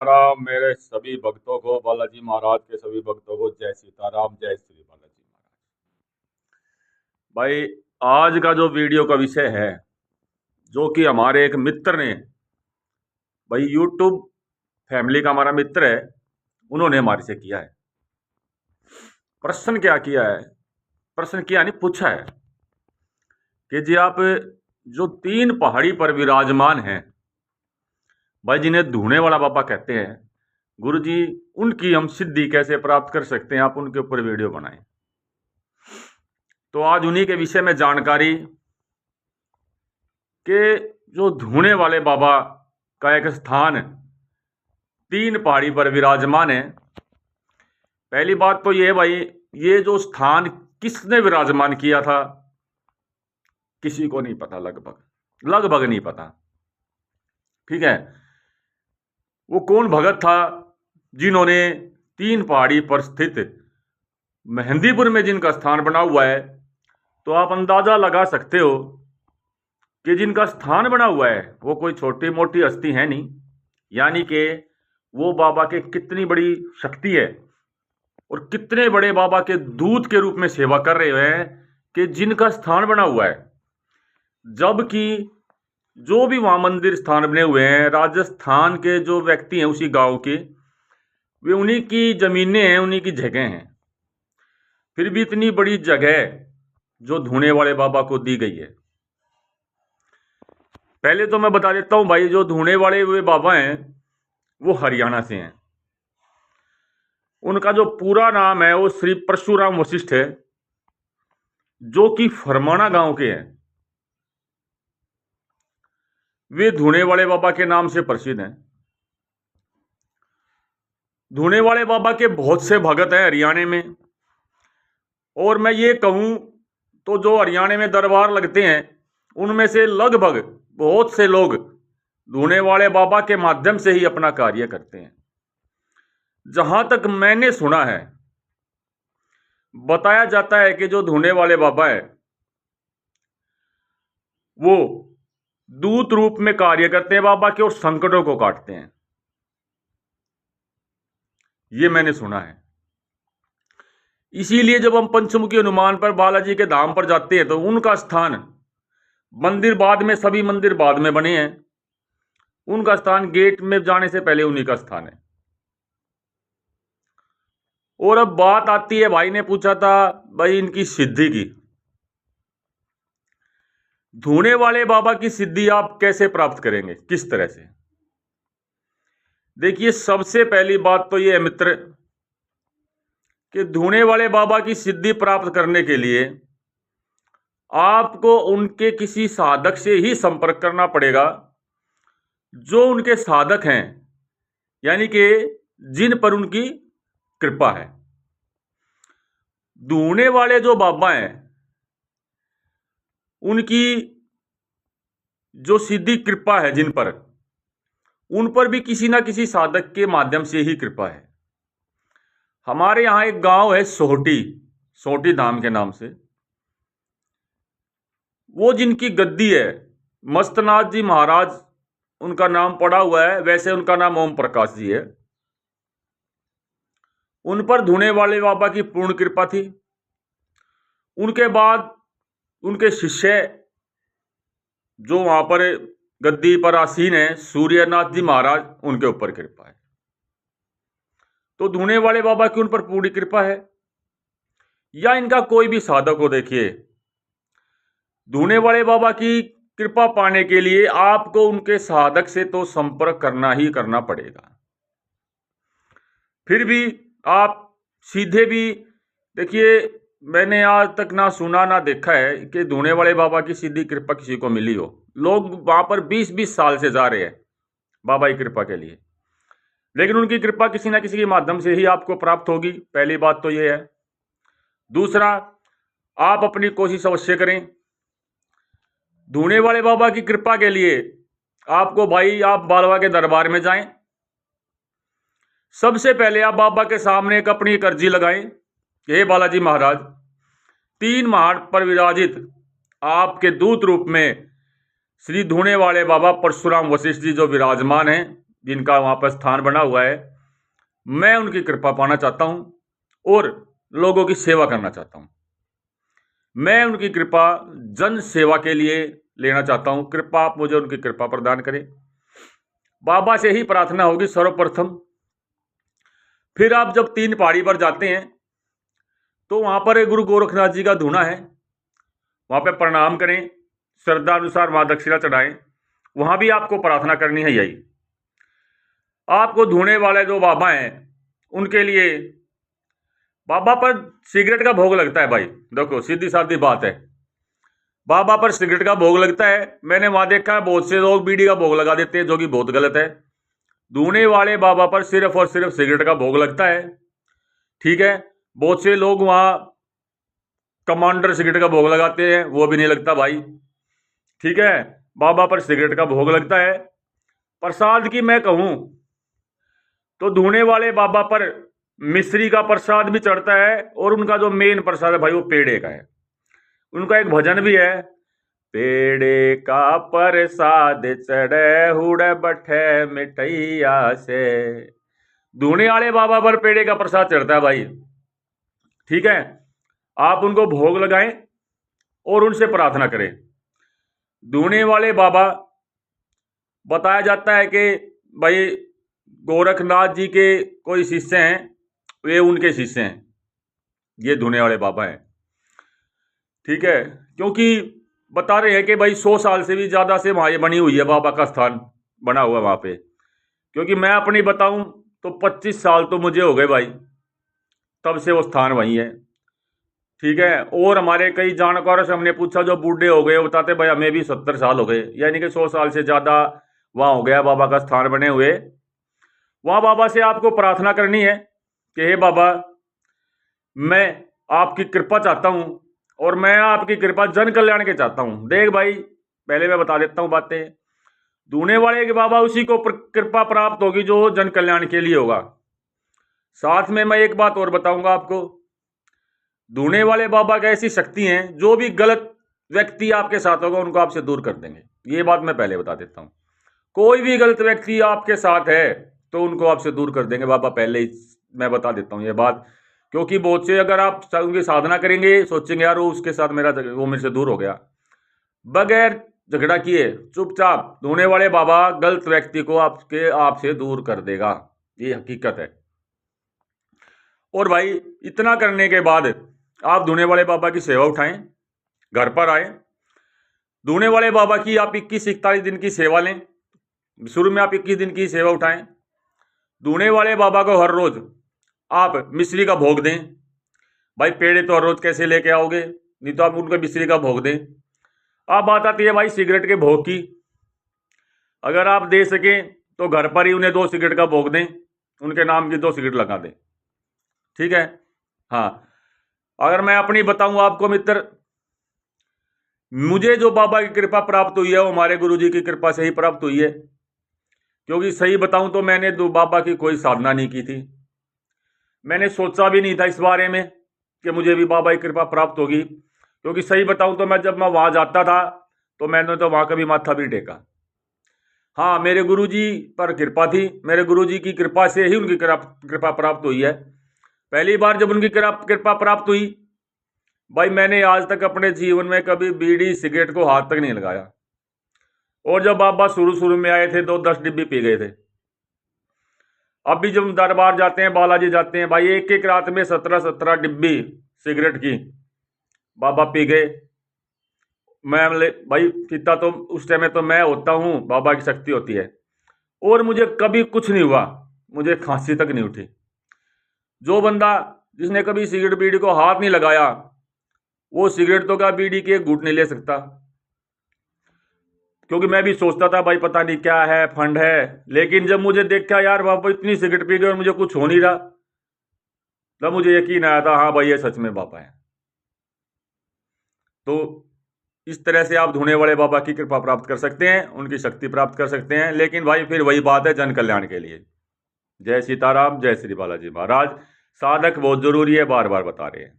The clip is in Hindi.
राम मेरे सभी भक्तों को, बालाजी महाराज के सभी भक्तों को जय सीताराम, जय श्री बालाजी महाराज। भाई, आज का जो वीडियो का विषय है, जो कि हमारे एक मित्र ने, भाई यूट्यूब फैमिली का हमारा मित्र है, उन्होंने हमारे से किया है। प्रश्न क्या किया है? प्रश्न किया नहीं, पूछा है कि जी आप जो 3 पहाड़ी पर विराजमान हैं, भाई जिन्हें धूने वाला बाबा कहते हैं, गुरुजी उनकी हम सिद्धि कैसे प्राप्त कर सकते हैं? आप उनके ऊपर वीडियो बनाएं। तो आज उन्हीं के विषय में जानकारी कि जो धूने वाले बाबा का एक स्थान 3 पहाड़ी पर विराजमान है। पहली बात तो ये भाई, ये जो स्थान किसने विराजमान किया था, किसी को नहीं पता, लगभग नहीं पता। ठीक है, वो कौन भगत था जिन्होंने 3 पहाड़ी पर स्थित मेहंदीपुर में जिनका स्थान बना हुआ है? तो आप अंदाजा लगा सकते हो कि जिनका स्थान बना हुआ है वो कोई छोटी मोटी हस्ती है नहीं, यानी कि वो बाबा के कितनी बड़ी शक्ति है और कितने बड़े बाबा के दूत के रूप में सेवा कर रहे हैं कि जिनका स्थान बना हुआ है। जबकि जो भी वहां मंदिर स्थान बने हुए हैं, राजस्थान के जो व्यक्ति हैं उसी गांव के, वे उन्हीं की जमीनें हैं, उन्हीं की जगह हैं। फिर भी इतनी बड़ी जगह जो धूने वाले बाबा को दी गई है। पहले तो मैं बता देता हूं भाई, जो धूने वाले वे बाबा हैं वो हरियाणा से हैं। उनका जो पूरा नाम है वो श्री परशुराम वशिष्ठ है, जो कि फरमाना गांव के हैं। वे धूने वाले बाबा के नाम से प्रसिद्ध हैं। धूने वाले बाबा के बहुत से भगत हैं हरियाणा में, और मैं ये कहूं तो जो हरियाणा में दरबार लगते हैं उनमें से लगभग बहुत से लोग धूने वाले बाबा के माध्यम से ही अपना कार्य करते हैं। जहां तक मैंने सुना है, बताया जाता है कि जो धूने वाले बाबा है वो दूत रूप में कार्य करते हैं बाबा के और संकटों को काटते हैं। ये मैंने सुना है। इसीलिए जब हम पंचमुखी हनुमान पर, बालाजी के धाम पर जाते हैं, तो उनका स्थान, मंदिर बाद में, सभी मंदिर बाद में बने हैं, उनका स्थान गेट में जाने से पहले उन्हीं का स्थान है। और अब बात आती है, भाई ने पूछा था भाई इनकी सिद्धि की। धूने वाले बाबा की सिद्धि आप कैसे प्राप्त करेंगे, किस तरह से? देखिए, सबसे पहली बात तो यह है मित्र कि धूने वाले बाबा की सिद्धि प्राप्त करने के लिए आपको उनके किसी साधक से ही संपर्क करना पड़ेगा, जो उनके साधक हैं, यानी कि जिन पर उनकी कृपा है। धूने वाले जो बाबा हैं उनकी जो सीधी कृपा है जिन पर, उन पर भी किसी ना किसी साधक के माध्यम से ही कृपा है। हमारे यहां एक गांव है सोटी धाम के नाम से, वो जिनकी गद्दी है, मस्तनाथ जी महाराज उनका नाम पड़ा हुआ है, वैसे उनका नाम ओम प्रकाश जी है। उन पर धूने वाले बाबा की पूर्ण कृपा थी। उनके बाद उनके शिष्य जो वहां पर गद्दी पर आसीन है, सूर्यनाथ जी महाराज, उनके ऊपर कृपा है। तो धूने वाले बाबा की उन पर पूरी कृपा है, या इनका कोई भी साधक हो। देखिए, धूने वाले बाबा की कृपा पाने के लिए आपको उनके साधक से तो संपर्क करना ही करना पड़ेगा। फिर भी आप सीधे भी, देखिए, मैंने आज तक ना सुना ना देखा है कि धूने वाले बाबा की सीधी कृपा किसी को मिली हो। लोग वहां पर 20-20 साल से जा रहे हैं बाबा की कृपा के लिए, लेकिन उनकी कृपा किसी ना किसी के माध्यम से ही आपको प्राप्त होगी। पहली बात तो यह है। दूसरा, आप अपनी कोशिश अवश्य करें। धूने वाले बाबा की कृपा के लिए आपको भाई, आप बालवा के दरबार में जाएं। सबसे पहले आप बाबा के सामने एक अपनी एक अर्जी लगाएं कि हे बालाजी महाराज, 3 पहाड़ पर विराजित आपके दूत रूप में श्री धूने वाले बाबा परशुराम वशिष्ठ जी जो विराजमान हैं, जिनका वहाँ पर स्थान बना हुआ है, मैं उनकी कृपा पाना चाहता हूँ और लोगों की सेवा करना चाहता हूँ। मैं उनकी कृपा जन सेवा के लिए लेना चाहता हूँ। कृपा आप मुझे उनकी कृपा प्रदान करें। बाबा से ही प्रार्थना होगी सर्वप्रथम। फिर आप जब 3 पहाड़ी पर जाते हैं तो वहाँ पर एक गुरु गोरखनाथ जी का धूना है, वहाँ पे प्रणाम करें, श्रद्धा अनुसार वहाँ दक्षिणा चढ़ाएं। वहाँ भी आपको प्रार्थना करनी है यही। आपको धूने वाले जो बाबा हैं उनके लिए बाबा पर सिगरेट का भोग लगता है भाई। देखो सीधी सादी बात है, बाबा पर सिगरेट का भोग लगता है। मैंने वहां देखा है बहुत से लोग बीड़ी का भोग लगा देते हैं, जो कि बहुत गलत है। धूने वाले बाबा पर सिर्फ और सिर्फ सिगरेट का भोग लगता है, ठीक है। बहुत से लोग वहां कमांडर सिगरेट का भोग लगाते हैं, वो भी नहीं लगता भाई, ठीक है। बाबा पर सिगरेट का भोग लगता है। प्रसाद की मैं कहूं तो धूने वाले बाबा पर मिश्री का प्रसाद भी चढ़ता है, और उनका जो मेन प्रसाद है भाई वो पेड़े का है। उनका एक भजन भी है, पेड़े का प्रसाद चढ़े हुड़ बठे मिठैया से। धूने वाले बाबा पर पेड़े का प्रसाद चढ़ता है भाई, ठीक है। आप उनको भोग लगाएं और उनसे प्रार्थना करें। धूने वाले बाबा बताया जाता है कि भाई गोरखनाथ जी के कोई शिष्य हैं, वे उनके शिष्य हैं, ये धूने वाले बाबा हैं, ठीक है। क्योंकि बता रहे हैं कि भाई 100 साल से भी ज़्यादा से वहाँ ये बनी हुई है, बाबा का स्थान बना हुआ है वहाँ पे। क्योंकि मैं अपनी बताऊं तो 25 साल तो मुझे हो गए भाई, तब से वो स्थान वहीं है, ठीक है। और हमारे कई जानकारों से हमने पूछा जो बूढ़े हो गए, बताते भाई हमें भी 70 साल हो गए, यानी कि 100 साल से ज़्यादा वहाँ हो गया बाबा का स्थान बने हुए। वहाँ बाबा से आपको प्रार्थना करनी है कि हे बाबा, मैं आपकी कृपा चाहता हूँ और मैं आपकी कृपा जन कल्याण के चाहता हूँ। देख भाई, पहले मैं बता देता हूँ बातें। धूने वाले के बाबा उसी को कृपा प्राप्त होगी जो जन कल्याण के लिए होगा। साथ में मैं एक बात और बताऊंगा आपको, धूने वाले बाबा की ऐसी शक्ति हैं, जो भी गलत व्यक्ति आपके साथ होगा उनको आपसे दूर कर देंगे। ये बात मैं पहले बता देता हूँ। कोई भी गलत व्यक्ति आपके साथ है तो उनको आपसे दूर कर देंगे बाबा, पहले ही मैं बता देता हूँ ये बात। क्योंकि बहुत से अगर आप उनकी साधना करेंगे, सोचेंगे यार वो उसके साथ वो मेरे से दूर हो गया, बगैर झगड़ा किए चुपचाप धूने वाले बाबा गलत व्यक्ति को आपसे दूर कर देगा, ये हकीकत है। और भाई इतना करने के बाद आप धूने वाले बाबा की सेवा उठाएं, घर पर आए, धूने वाले बाबा की आप 21-41 दिन की सेवा लें। शुरू में आप 21 दिन की सेवा उठाएं। धूने वाले बाबा को हर रोज आप मिश्री का भोग दें। भाई पेड़े तो हर रोज कैसे लेके आओगे, नहीं तो आप उनको मिश्री का भोग दें। अब बात आती है भाई सिगरेट के भोग की। अगर आप दे सकें तो घर पर ही उन्हें 2 सिगरेट का भोग दें, उनके नाम की 2 सिगरेट लगा दें, ठीक है। हाँ, अगर मैं अपनी बताऊं आपको मित्र, मुझे जो बाबा की कृपा प्राप्त हुई है वो हमारे गुरुजी की कृपा से ही प्राप्त हुई है। क्योंकि सही बताऊं तो मैंने बाबा की कोई साधना नहीं की थी, मैंने सोचा भी नहीं था इस बारे में कि मुझे भी बाबा की कृपा प्राप्त होगी। क्योंकि सही बताऊं तो जब मैं वहां जाता था तो मैंने तो वहां कभी माथा भी टेका। हाँ, मेरे गुरुजी पर कृपा थी, मेरे गुरुजी की कृपा से ही उनकी कृपा प्राप्त हुई है। पहली बार जब उनकी कृपा प्राप्त हुई भाई, मैंने आज तक अपने जीवन में कभी बीड़ी सिगरेट को हाथ तक नहीं लगाया। और जब बाबा शुरू में आए थे तो 10 डिब्बी पी गए थे। अब भी जब दरबार जाते हैं, बालाजी जाते हैं भाई, एक एक रात में 17 डिब्बी सिगरेट की बाबा पी गए। मैं भाई पीता तो उस टाइम में तो मैं होता हूँ, बाबा की शक्ति होती है। और मुझे कभी कुछ नहीं हुआ, मुझे खांसी तक नहीं उठी। जो बंदा जिसने कभी सिगरेट बीड़ी को हाथ नहीं लगाया वो सिगरेट तो क्या बीड़ी के घूंट नहीं ले सकता। क्योंकि मैं भी सोचता था भाई पता नहीं क्या है, फंड है, लेकिन जब मुझे देखा यार बाबा इतनी सिगरेट पी गए और मुझे कुछ हो नहीं रहा, तब मुझे यकीन आया था हाँ भाई ये सच में बाबा है। तो इस तरह से आप धूने वाले बाबा की कृपा प्राप्त कर सकते हैं, उनकी शक्ति प्राप्त कर सकते हैं। लेकिन भाई फिर वही बात है, जन कल्याण के लिए। जय सीताराम, जय श्री बालाजी महाराज। साधक बहुत जरूरी है, बार बार बता रहे हैं।